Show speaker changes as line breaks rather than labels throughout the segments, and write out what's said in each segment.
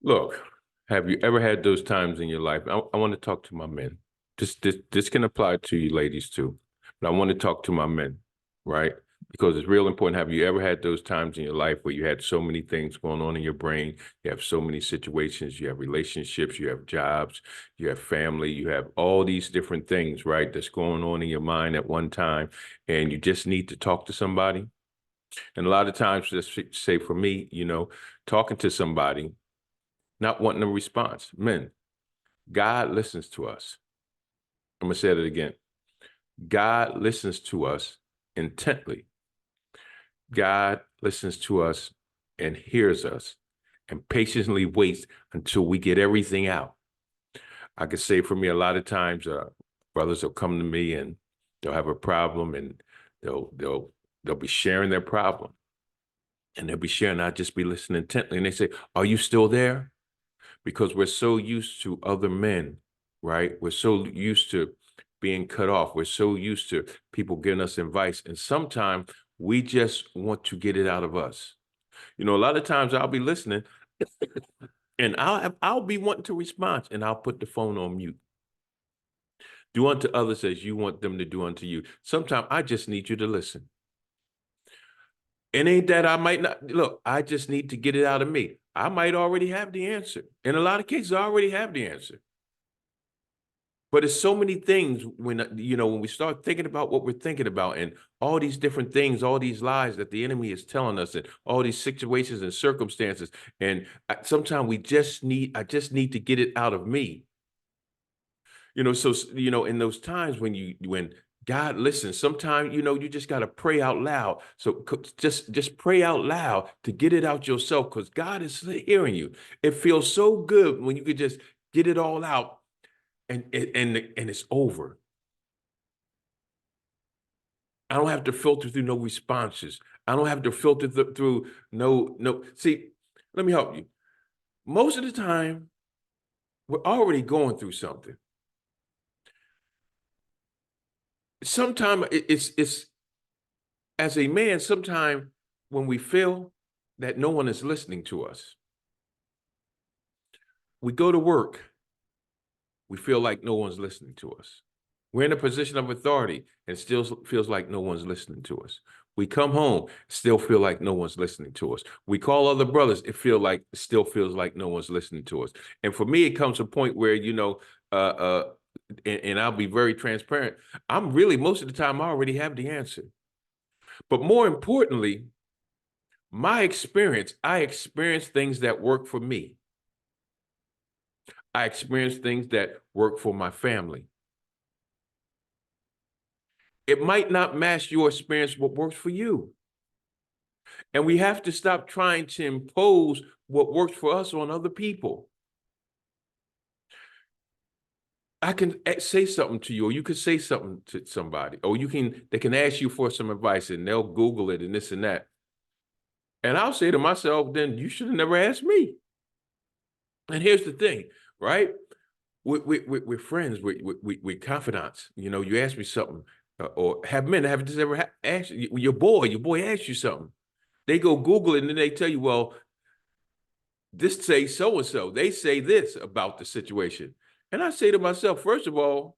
Look, have you ever had those times in your life? I want to talk to my men. This can apply to you ladies too, but I want to talk to my men, right? Because it's real important. Have you ever had those times in your life where you had so many things going on in your brain? You have so many situations, you have relationships, you have jobs, you have family, you have all these different things, right? That's going on in your mind at one time, and you just need to talk to somebody. And a lot of times, just say for me, talking to somebody, not wanting a response. Men, God listens to us. I'm going to say it again. God listens to us intently. God listens to us and hears us and patiently waits until we get everything out. I can say for me, a lot of times, brothers will come to me and they'll have a problem and they'll be sharing their problem. And they'll be sharing, I'll just be listening intently. And they say, "Are you still there?" Because we're so used to other men, right? We're so used to being cut off. We're so used to people giving us advice. And sometimes we just want to get it out of us. A lot of times I'll be listening and I'll be wanting to respond and I'll put the phone on mute. Do unto others as you want them to do unto you. Sometimes I just need you to listen. It ain't that I might not, look, I just need to get it out of me. I might already have the answer. In a lot of cases, I already have the answer. But it's so many things when we start thinking about what we're thinking about and all these different things, all these lies that the enemy is telling us and all these situations and circumstances. And sometimes I just need to get it out of me. So, in those times when God listens, sometimes, you just got to pray out loud. So just pray out loud to get it out yourself because God is hearing you. It feels so good when you could just get it all out and it's over. I don't have to filter through no responses. I don't have to filter through no. See, let me help you. Most of the time, we're already going through something. Sometimes it's as a man, sometimes when we feel that no one is listening to us, we go to work, we feel like no one's listening to us. We're in a position of authority and still feels like no one's listening to us. We come home, still feel like no one's listening to us. We call other brothers, still feels like no one's listening to us. And for me, it comes to a point where, and I'll be very transparent. I'm really, most of the time, I already have the answer. But more importantly, I experience things that work for me. I experience things that work for my family. It might not match your experience, what works for you. And we have to stop trying to impose what works for us on other people. I can say something to you, or you could say something to somebody, or they can ask you for some advice and they'll Google it and this and that. And I'll say to myself, then you should have never asked me. And here's the thing, right? We're friends, we're confidants. You ask me something, or have this ever asked you, your boy asks you something. They go Google it and then they tell you, well, this say so-and-so. They say this about the situation. And I say to myself, first of all,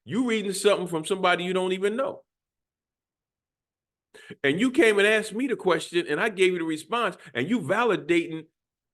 you reading something from somebody you don't even know. And you came and asked me the question and I gave you the response and you validating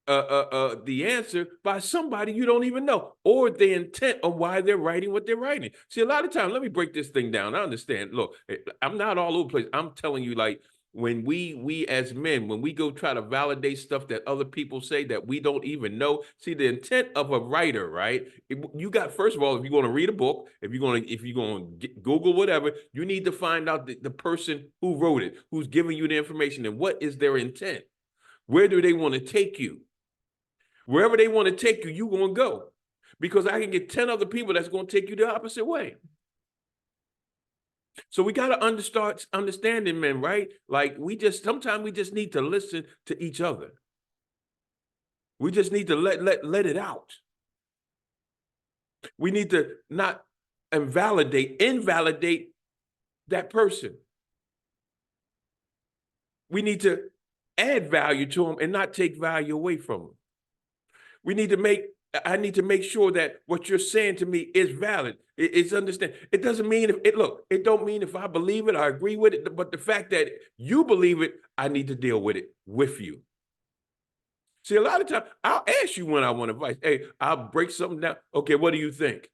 the answer by somebody you don't even know or the intent of why they're writing what they're writing. See, a lot of times, let me break this thing down. I understand. Look, I'm not all over the place. I'm telling you, like, when we as men, when we go try to validate stuff that other people say that we don't even know, see the intent of a writer, right? You got, first of all, if you're going to read a book, if you're going to Google whatever, you need to find out the person who wrote it, who's giving you the information, and what is their intent. Where do they want to take you? Wherever they want to take you, you're going to go. Because I can get 10 other people that's going to take you the opposite way. So we got to start understanding, men, right? Like sometimes we just need to listen to each other. We just need to let it out. We need to not invalidate that person. We need to add value to them and not take value away from them. I need to make sure that what you're saying to me is valid. It's understand. It doesn't mean it don't mean if I believe it, I agree with it, but the fact that you believe it, I need to deal with it with you. See, a lot of times I'll ask you when I want advice. Hey, I'll break something down. Okay, what do you think?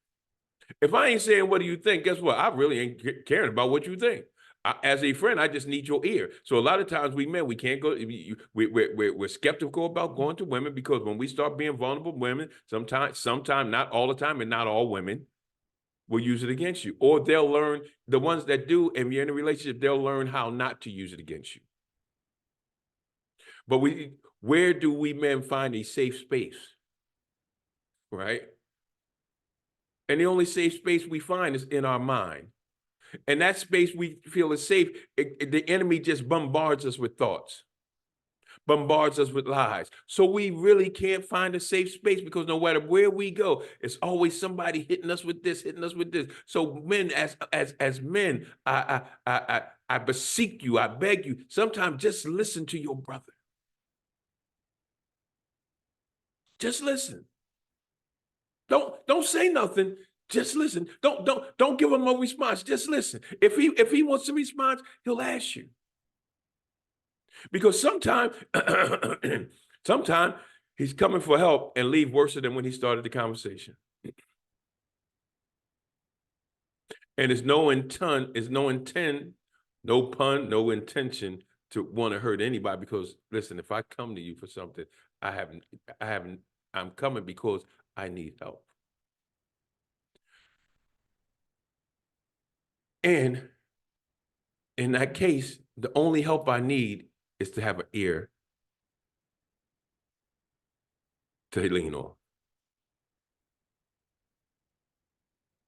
If I ain't saying what do you think, guess what? I really ain't caring about what you think. As a friend, I just need your ear. So a lot of times we can't go. We're skeptical about going to women because when we start being vulnerable, women sometimes, not all the time, and not all women will use it against you, or they'll learn. The ones that do, and you're in a relationship, they'll learn how not to use it against you. But where do we men find a safe space, right? And the only safe space we find is in our mind. And that space we feel is safe. The enemy just bombards us with thoughts, bombards us with lies. So we really can't find a safe space because no matter where we go, it's always somebody hitting us with this, hitting us with this. So men, as men, I beseech you, I beg you, sometimes just listen to your brother. Just listen. Don't say nothing. Just listen. Don't give him a response. Just listen. If he wants a response, he'll ask you. Because sometimes he's coming for help and leave worse than when he started the conversation. And it's no pun, no intention to want to hurt anybody. Because listen, if I come to you for something, I'm coming because I need help. And in that case, the only help I need is to have an ear to lean on.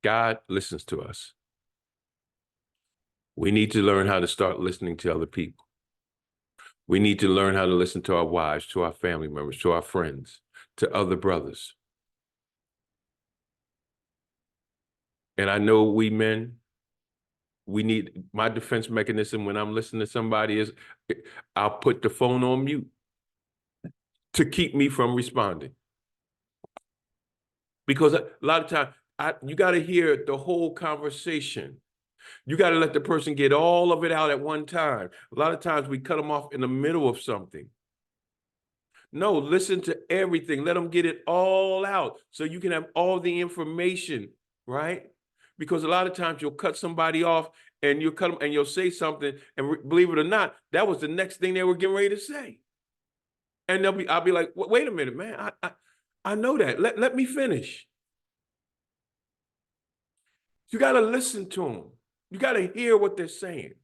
God listens to us. We need to learn how to start listening to other people. We need to learn how to listen to our wives, to our family members, to our friends, to other brothers. And I know we men, we need, my defense mechanism when I'm listening to somebody is I'll put the phone on mute to keep me from responding. Because a lot of times, you got to hear the whole conversation. You got to let the person get all of it out at one time. A lot of times we cut them off in the middle of something. No, listen to everything. Let them get it all out so you can have all the information, right? Because a lot of times you'll cut somebody off and you'll cut them and you'll say something, and believe it or not, that was the next thing they were getting ready to say. And I'll be like, wait a minute, man. I know that. Let me finish. You got to listen to them. You got to hear what they're saying.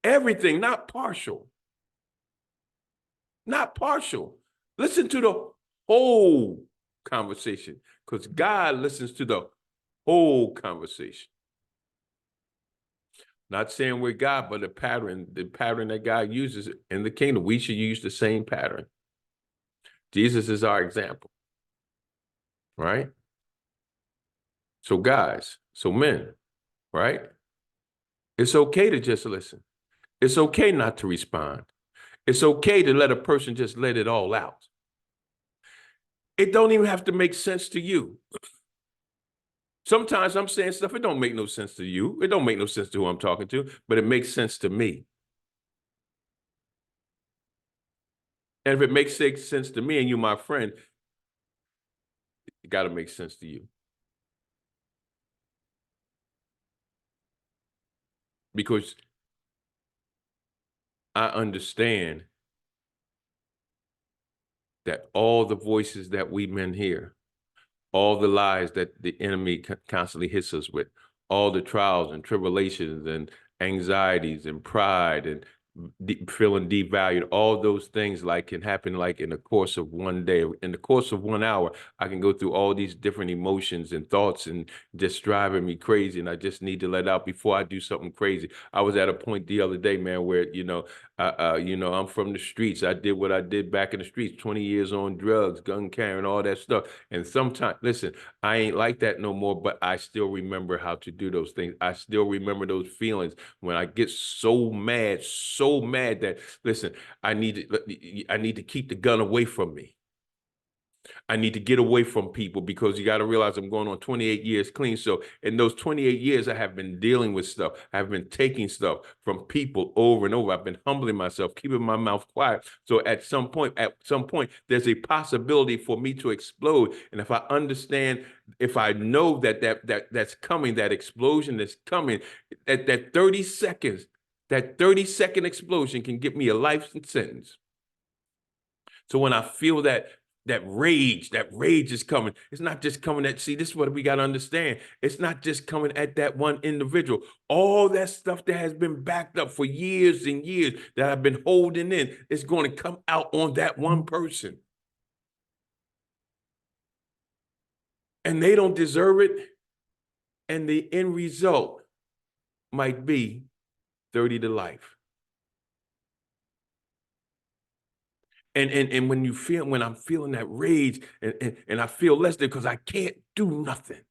Everything, not partial. Not partial. Listen to the whole conversation because God listens to the whole conversation. Not saying we're God, but the pattern that God uses in the kingdom, we should use the same pattern. Jesus is our example, right? So guys, so men, right? It's okay to just listen. It's okay not to respond. It's okay to let a person just let it all out. It don't even have to make sense to you. Sometimes I'm saying stuff, it don't make no sense to you. It don't make no sense to who I'm talking to, but it makes sense to me. And if it makes sense to me and you, my friend, it got to make sense to you. Because I understand that all the voices that we men hear, all the lies that the enemy constantly hits us with, all the trials and tribulations and anxieties and pride and feeling devalued, all those things like can happen like in the course of one day. In the course of 1 hour, I can go through all these different emotions and thoughts and just driving me crazy. And I just need to let out before I do something crazy. I was at a point the other day, man, where, I'm from the streets. I did what I did back in the streets, 20 years on drugs, gun carrying, all that stuff. And sometimes, listen, I ain't like that no more, but I still remember how to do those things. I still remember those feelings when I get so mad that, listen, I need to keep the gun away from me. I need to get away from people, because you got to realize I'm going on 28 years clean. So in those 28 years, I have been dealing with stuff. I've been taking stuff from people over and over. I've been humbling myself, keeping my mouth quiet. So at some point, there's a possibility for me to explode. And if I understand, if I know that's coming, that explosion is coming, that 30 seconds, that 30-second explosion can get me a life sentence. So when I feel that rage is coming, it's not just coming at, see, this is what we got to understand. It's not just coming at that one individual. All that stuff that has been backed up for years and years that I've been holding in, is going to come out on that one person. And they don't deserve it. And the end result might be 30 to life. And when I'm feeling that rage, and I feel less than, because I can't do nothing.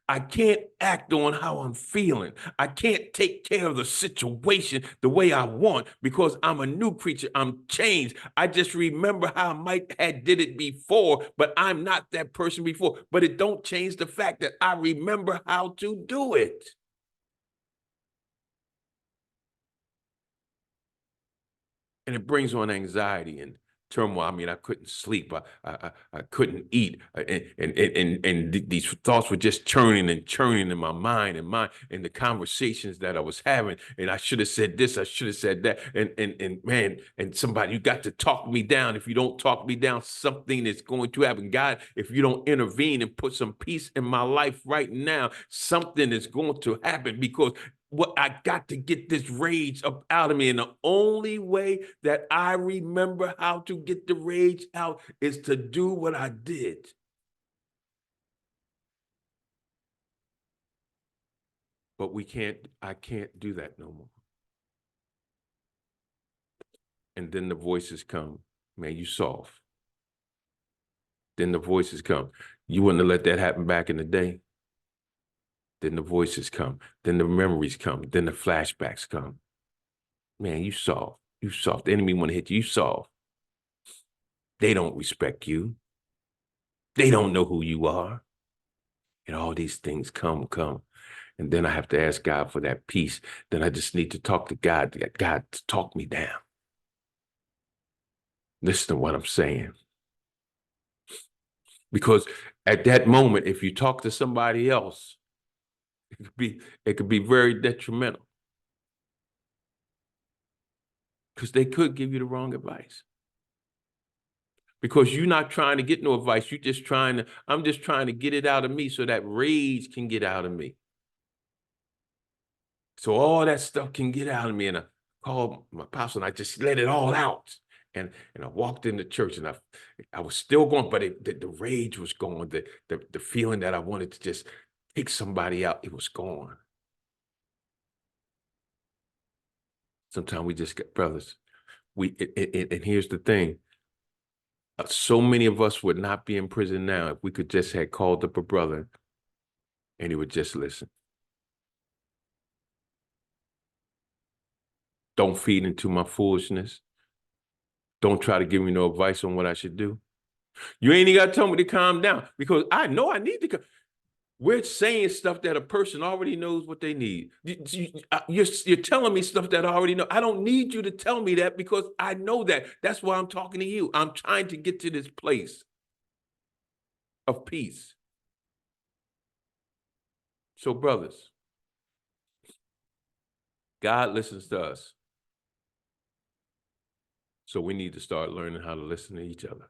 I can't act on how I'm feeling. I can't take care of the situation the way I want, because I'm a new creature. I'm changed. I just remember how I might have did it before, but I'm not that person before. But it don't change the fact that I remember how to do it. And it brings on anxiety and turmoil. I mean, I couldn't sleep. I couldn't eat. And these thoughts were just churning in my mind, and the conversations that I was having. And I should have said this, I should have said that. And man, and somebody, you got to talk me down. If you don't talk me down, something is going to happen. God, if you don't intervene and put some peace in my life right now, something is going to happen, because I got to get this rage up out of me. And the only way that I remember how to get the rage out is to do what I did. But I can't do that no more. And then the voices come, man, you soft. Then the voices come. You wouldn't have let that happen back in the day. Then the voices come. Then the memories come. Then the flashbacks come. Man, you soft. You soft. The enemy want to hit you. You soft. They don't respect you. They don't know who you are. And all these things come. And then I have to ask God for that peace. Then I just need to talk to God. God, to talk me down. Listen to what I'm saying. Because at that moment, if you talk to somebody else, it could be very detrimental. Because they could give you the wrong advice. Because you're not trying to get no advice. I'm just trying to get it out of me so that rage can get out of me. So all that stuff can get out of me. And I called my pastor and I just let it all out. And I walked into church, and I was still going, but the rage was gone. The feeling that I wanted to just take somebody out, it was gone. Sometimes we just get, brothers, and here's the thing. So many of us would not be in prison now if we could just have called up a brother and he would just listen. Don't feed into my foolishness. Don't try to give me no advice on what I should do. You ain't even got to tell me to calm down, because I know I need to. We're saying stuff that a person already knows what they need. You're telling me stuff that I already know. I don't need you to tell me that, because I know that. That's why I'm talking to you. I'm trying to get to this place of peace. So, brothers, God listens to us. So we need to start learning how to listen to each other.